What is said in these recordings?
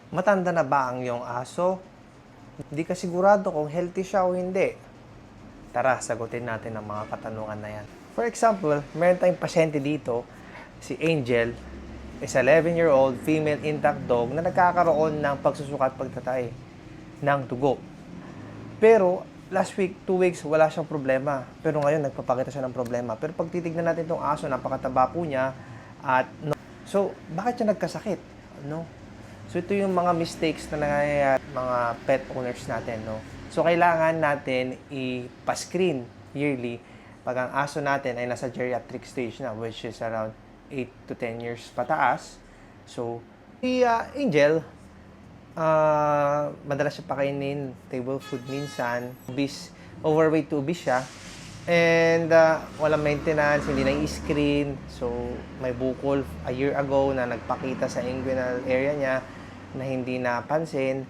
Matanda na ba ang iyong aso? Hindi ka sigurado kung healthy siya o hindi. Tara, sagutin natin ang mga katanungan na yan. For example, meron tayong pasyente dito, si Angel, is 11-year-old female intact dog na nagkakaroon ng pagsusuka at pagtatay ng dugo. Pero, last week, 2 weeks, wala siyang problema. Pero ngayon, nagpapakita siya ng problema. Pero pag titignan natin itong aso, napakataba po niya. So, bakit siya nagkasakit? No? So, ito yung mga mistakes na nangyayari mga pet owners natin, no? So, kailangan natin i-pa-screen yearly pag ang aso natin ay nasa geriatric stage na, which is around 8 to 10 years pataas. So, si Angel, madalas siya pakainin, table food minsan, obese, overweight to obese siya. And walang maintenance, hindi na i-screen. So, may bukol a year ago na nagpakita sa inguinal area niya na hindi napansin.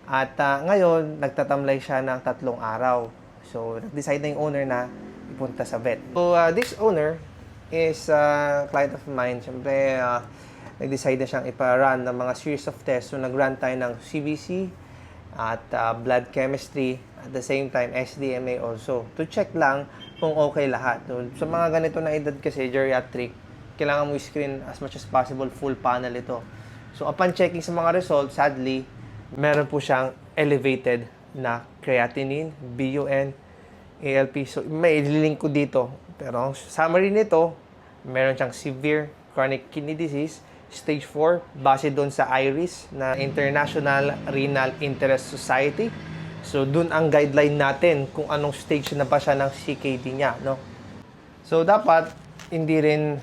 At ngayon, nagtatamlay siya ng 3 araw. So, nag-decide na yung owner na ipunta sa vet. So, this owner is a client of mine. Siyempre, nag-decide na siyang ipa-run ng mga series of tests. So, nag-run tayo ng CBC at blood chemistry. At the same time, SDMA also. To check lang kung okay lahat. So, sa mga ganito na edad kasi, geriatric, kailangan mo i-screen as much as possible, full panel ito. So, upon checking sa mga results, sadly, meron po siyang elevated na creatinine, BUN, ALP. So, may ililink ko dito. Pero, ang summary nito, meron siyang severe chronic kidney disease, stage 4, base doon sa IRIS, na International Renal Interest Society. So, doon ang guideline natin kung anong stage na ba siya ng CKD niya, no? So, dapat, hindi rin...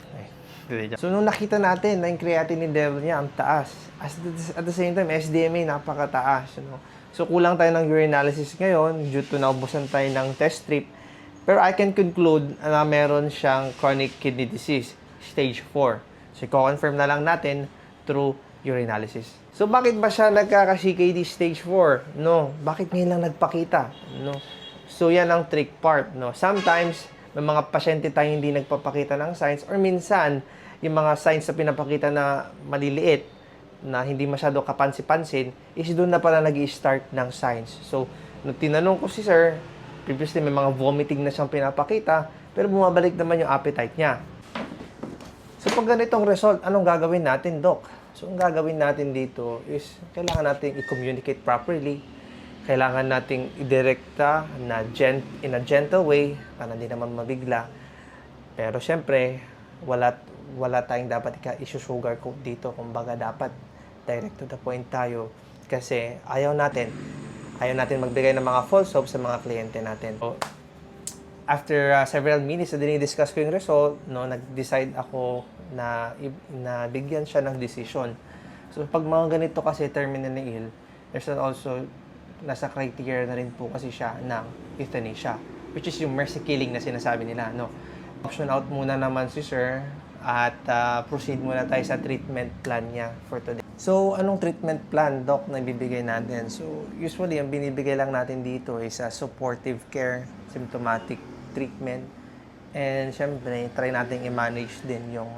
So, nung nakita natin na yung creatinine level niya ang taas, at the same time, SDMA napakataas. No? So, kulang tayo ng urinalysis ngayon due to naubusan tayo ng test strip. Pero I can conclude na meron siyang chronic kidney disease, stage 4. So, i-confirm na lang natin through urinalysis. So, bakit ba siya nagkaka-CKD stage 4? No. Bakit ngayon lang nagpakita? No. So, yan ang trick part. No. Sometimes, may mga pasyente tayo hindi nagpapakita ng signs or minsan, yung mga signs na pinapakita na maliliit, na hindi masyado kapansin-pansin, is doon na pala nag-i-start ng signs. So, nung tinanong ko si sir, previously may mga vomiting na siyang pinapakita, pero bumabalik naman yung appetite niya. So, pag ganitong result, anong gagawin natin, Doc? So, ang gagawin natin dito is, kailangan natin i-communicate properly. Kailangan nating i-directa na in a gentle way para hindi naman mabigla. Pero syempre, wala tayong dapat i-sugarcoat dito. Kumbaga dapat direct to the point tayo kasi ayaw natin magbigay ng mga false hope sa mga kliyente natin. So, after several minutes na dinidiscuss ko yung result, no, nag-decide ako na bigyan siya ng decision. So pag mga ganito kasi terminally ill, there's also nasa criteria na rin po kasi siya ng euthanasia, which is yung mercy killing na sinasabi nila, no? Option out muna naman si sir at proceed muna tayo sa treatment plan niya for today. So, anong treatment plan, Doc, na ibibigay natin? So, usually, ang binibigay lang natin dito is supportive care, symptomatic treatment, and syempre, try natin i-manage din yung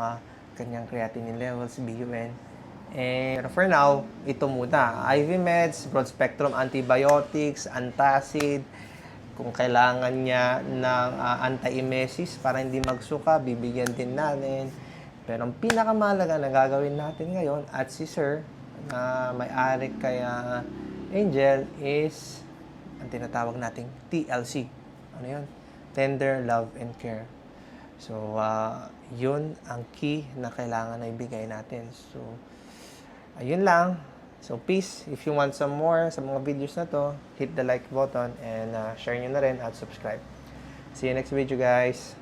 kanyang creatinine levels, BUN. And for now, ito muna. IV meds, broad spectrum antibiotics, antacid. Kung kailangan niya ng anti-emesis para hindi magsuka, bibigyan din natin. Pero ang pinakamahalaga na gagawin natin ngayon at si Sir na may-ari kay Angel is ang tinatawag nating TLC. Ano yun? Tender Love and Care. So, yun ang key na kailangan na ibigay natin. So, ayun lang. So, please, if you want some more sa mga videos na to, hit the like button and share nyo na rin at subscribe. See you next video, guys.